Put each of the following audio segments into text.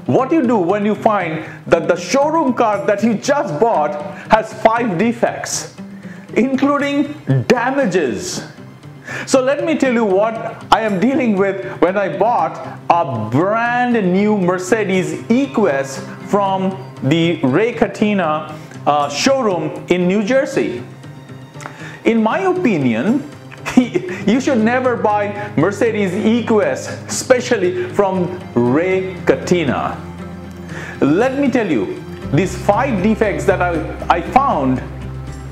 what you do when you find that the showroom car that you just bought has 5 defects, including damages. So let me tell you what I am dealing with when I bought a brand new Mercedes EQS from the Ray Catena showroom in New Jersey. In my opinion, you should never buy Mercedes EQS, especially from Ray Catena. Let me tell you, these 5 defects that I found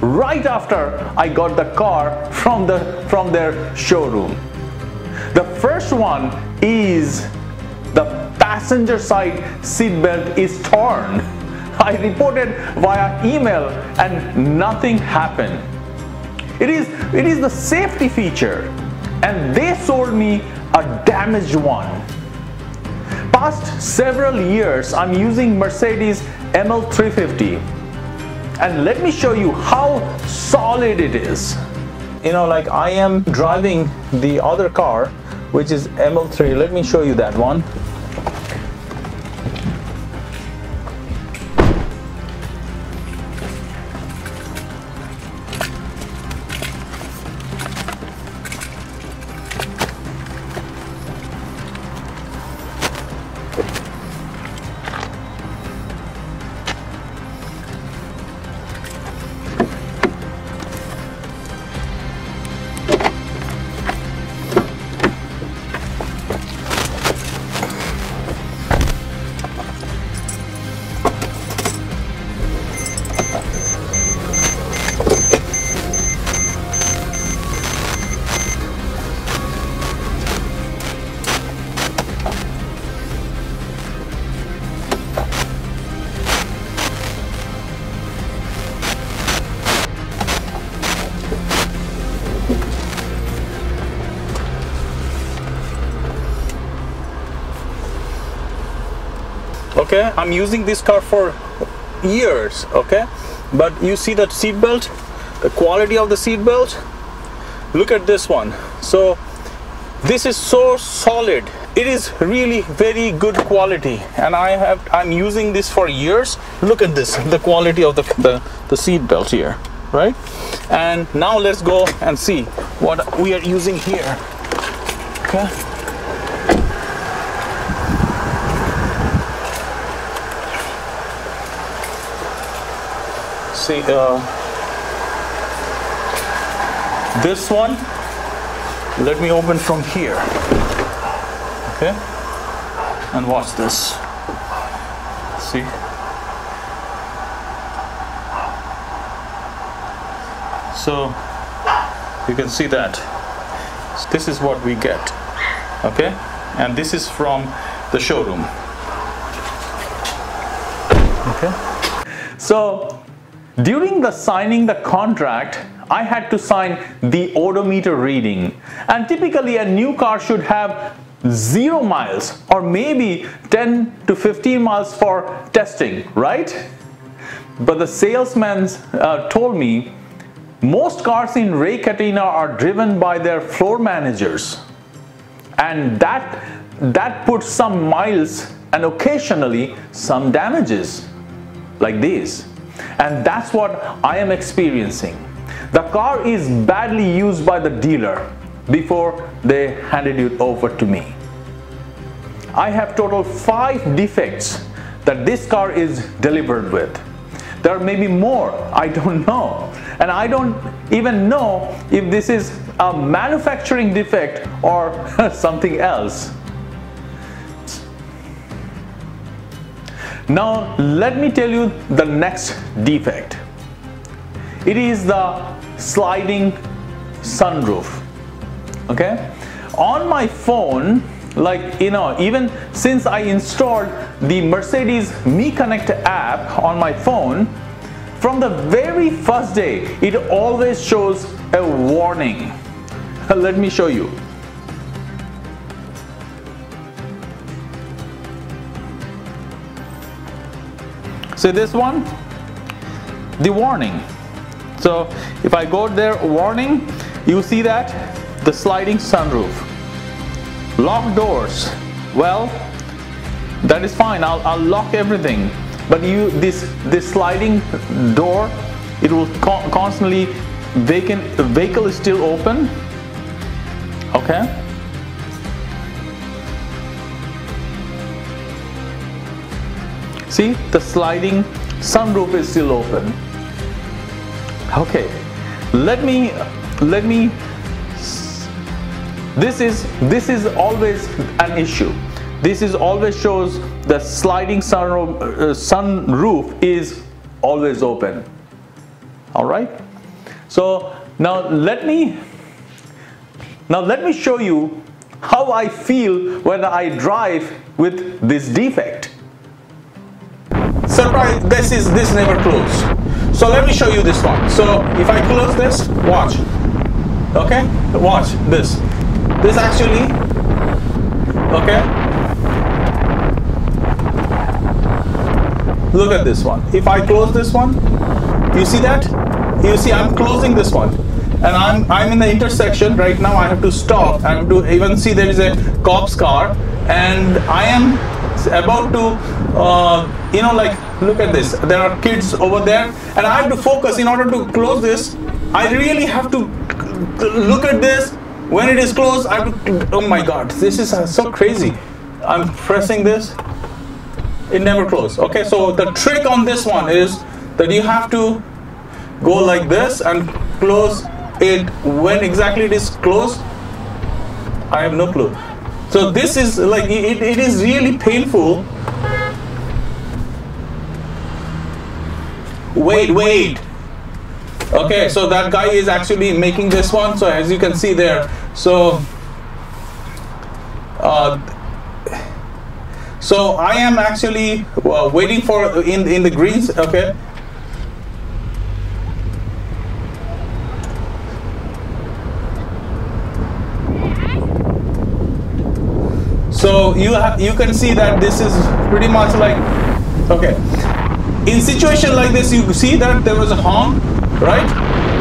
right after I got the car from their showroom. The first one is the passenger side seatbelt is torn. I reported via email and nothing happened. It is the safety feature, and they sold me a damaged one. Past several years I'm using Mercedes ML350, and let me show you how solid it is. You know, like I am driving the other car, which is ML3. Let me show you that one. Okay, I'm using this car for years, okay, but you see that seat belt, the quality of the seat belt, look at this one. So this is so solid. It is really very good quality, and I'm using this for years. Look at this, the quality of the seat belt here, right? And now let's go and see what we are using here. Okay. See, this one, let me open from here, okay, and watch this. See, so you can see that this is what we get, okay, and this is from the showroom. Okay, so during the signing the contract, I had to sign the odometer reading, and typically a new car should have 0 miles or maybe 10 to 15 miles for testing, right? But the salesman told me most cars in Ray Catena are driven by their floor managers, and that puts some miles and occasionally some damages like these. And that's what I am experiencing. The car is badly used by the dealer before they handed it over to me. I have total 5 defects that this car is delivered with. There may be more, I don't know. And I don't even know if this is a manufacturing defect or something else. Now let me tell you the next defect. It is the sliding sunroof. Okay, on my phone, like, you know, even since I installed the Mercedes Me Connect app on my phone, from the very first day it always shows a warning. Let me show you. See this one, the warning. So if I go there, warning, you see that the sliding sunroof, locked doors. Well, that is fine. I'll lock everything. But this sliding door, it will constantly vacant. The vehicle is still open. Okay. See, the sliding sunroof is still open. Okay. Let me. This is always an issue. This is always shows the sliding sunroof is always open. All right. So now let me show you how I feel when I drive with this defect. Surprise! This never closed. So let me show you this one. So if I close this, watch. Okay, watch this. This actually, okay. Look at this one. If I close this one, you see that? You see I'm closing this one, and I'm in the intersection right now. I have to stop. I have to even see there is a cop's car, and I am about to, like, look at this. There are kids over there, and I have to focus in order to close this. I really have to look at this. When it is closed, I have to, oh my God, this is so crazy. I'm pressing this. It never closed. Okay, so the trick on this one is that you have to go like this and close it. When exactly it is closed, I have no clue. So this is like, it is really painful. Wait. Okay, so that guy is actually making this one. So as you can see there, so I am actually waiting for in the greens. Okay. So you can see that this is pretty much like, okay. In situation like this, you see that there was a horn, right?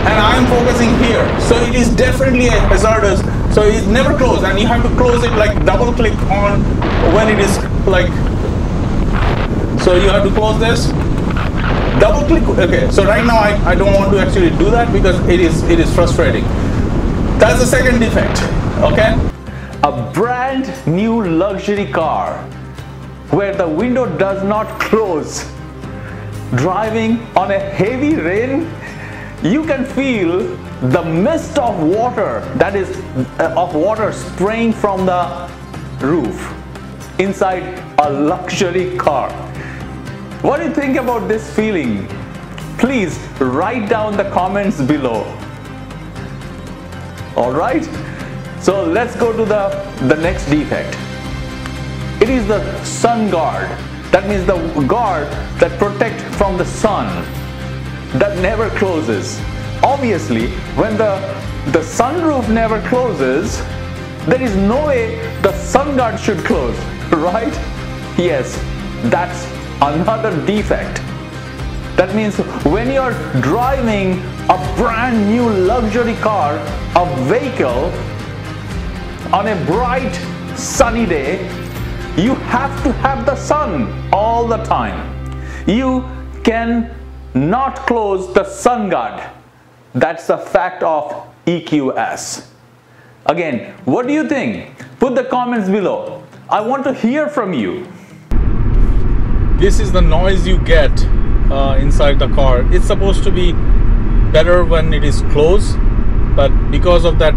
And I am focusing here. So it is definitely a hazardous. So it never closed, and you have to close it like double click on when it is like. So you have to close this. Double click. Okay. So right now I don't want to actually do that because it is frustrating. That's the second defect. Okay. A brand new luxury car where the window does not close. Driving on a heavy rain, you can feel the mist of water, that is of water spraying from the roof inside a luxury car. What do you think about this feeling? Please write down the comments below. All right, so let's go to the next defect. It is the sun guard. That means the guard that protects from the sun, that never closes. Obviously, when the sunroof never closes, there is no way the sun guard should close, right? Yes, that's another defect. That means when you're driving a brand new luxury car, a vehicle, on a bright sunny day, you have to have the sun all the time. You can not close the sun guard. That's the fact of EQS. Again, what do you think? Put the comments below. I want to hear from you. This is the noise you get inside the car. It's supposed to be better when it is closed, but because of that,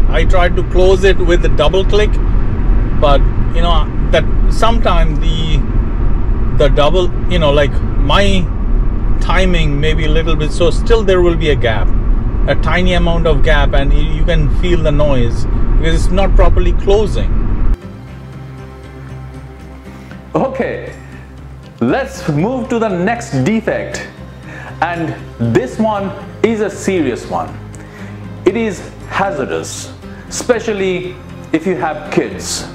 I tried to close it with the double click, but that sometimes the double, like my timing may be a little bit, so still there will be a gap, a tiny amount of gap, and you can feel the noise because it's not properly closing. Okay, let's move to the next defect, and this one is a serious one. It is hazardous, especially if you have kids.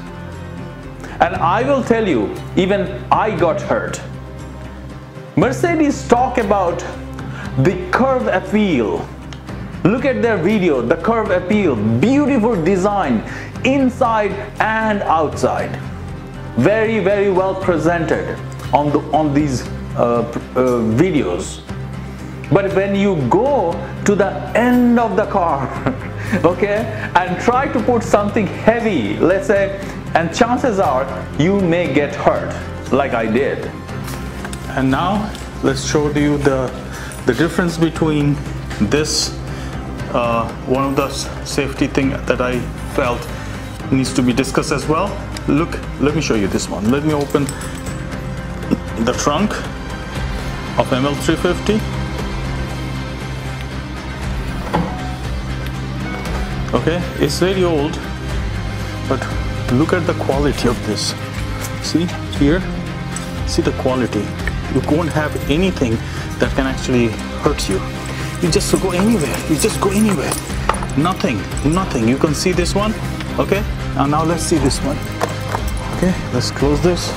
And I will tell you, even I got hurt. Mercedes talk about the curve appeal. Look at their video, the curve appeal, beautiful design inside and outside. very, very well presented on these videos. But when you go to the end of the car, okay, and try to put something heavy, let's say, and chances are you may get hurt, like I did. And now let's show you the difference between this, one of the safety thing that I felt needs to be discussed as well. Look, let me show you this one. Let me open the trunk of ML350. Okay, it's very old, but look at the quality of this. See here, see the quality. You won't have anything that can actually hurt you. You just go anywhere, you just go anywhere. Nothing. You can see this one, okay? And now let's see this one. Okay, let's close this.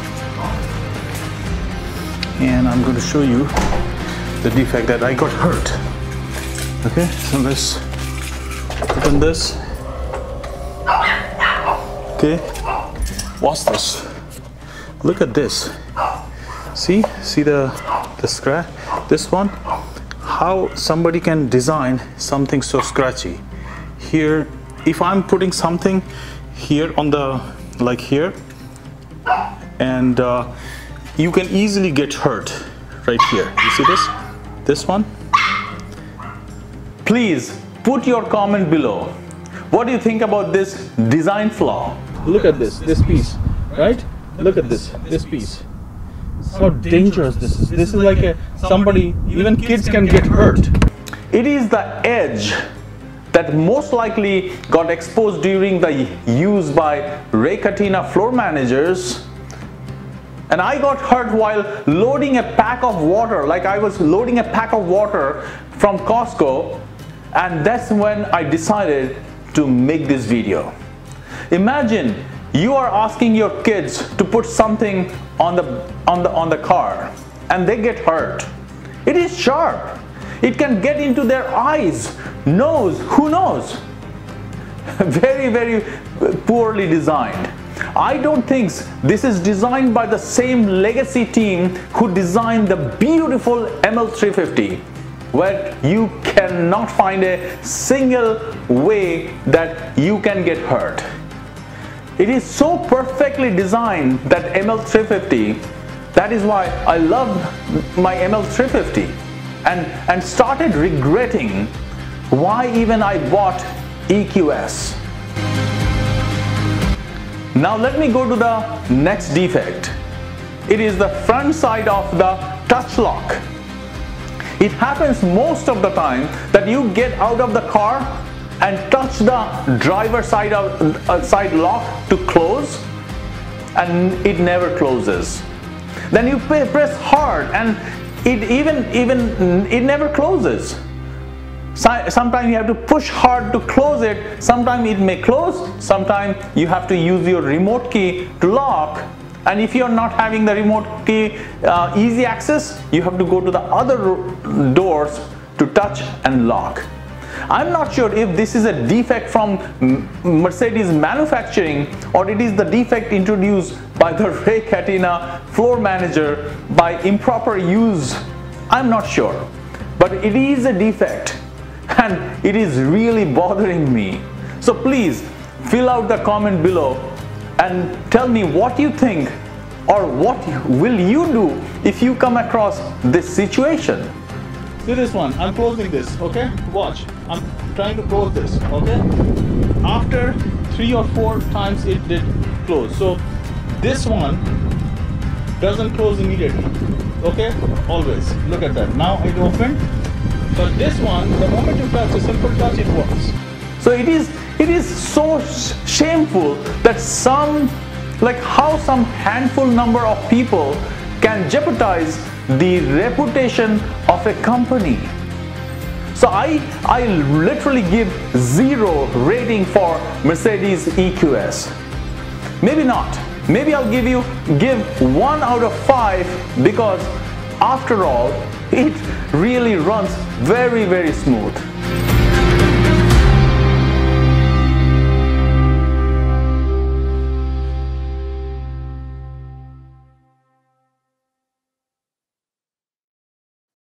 And I'm going to show you the defect that I got hurt. Okay, so let's open this. Okay, what's this? Look at this. See the scratch? This one? How somebody can design something so scratchy. Here, if I'm putting something here on the, like here, and you can easily get hurt right here. You see this? This one? Please put your comment below. What do you think about this design flaw? Look at this piece, right? Look at this piece. How dangerous this is. This is like somebody, even kids can get hurt. It is the edge that most likely got exposed during the use by Ray Catena floor managers. And I got hurt while loading a pack of water, like I was loading a pack of water from Costco, and that's when I decided to make this video. Imagine you are asking your kids to put something on the car and they get hurt. It is sharp. It can get into their eyes, nose, who knows? Very, very poorly designed. I don't think this is designed by the same legacy team who designed the beautiful ML350, where you cannot find a single way that you can get hurt. It is so perfectly designed, that ML350, that is why I love my ML350 and started regretting why even I bought EQS. Now let me go to the next defect. It is the front side of the touch lock. It happens most of the time that you get out of the car and touch the driver side lock to close, and it never closes. Then you press hard and it never closes. Sometimes you have to push hard to close it. Sometimes it may close. Sometimes you have to use your remote key to lock. And if you're not having the remote key easy access, you have to go to the other doors to touch and lock. I'm not sure if this is a defect from Mercedes manufacturing, or it is the defect introduced by the Ray Catena floor manager by improper use. I'm not sure, but it is a defect and it is really bothering me. So please fill out the comment below and tell me what you think, or what will you do if you come across this situation. See this one, I'm closing this, okay? Watch, I'm trying to close this, okay? After 3 or 4 times it did close. So this one doesn't close immediately, okay? Always, look at that. Now it opened, but this one, the moment you touch, a simple touch, it works. So it is so shameful that how some handful number of people can jeopardize the reputation of a company. So I literally give 0 rating for Mercedes EQS. Maybe not. Maybe I'll give 1 out of 5, because after all, it really runs very, very smooth.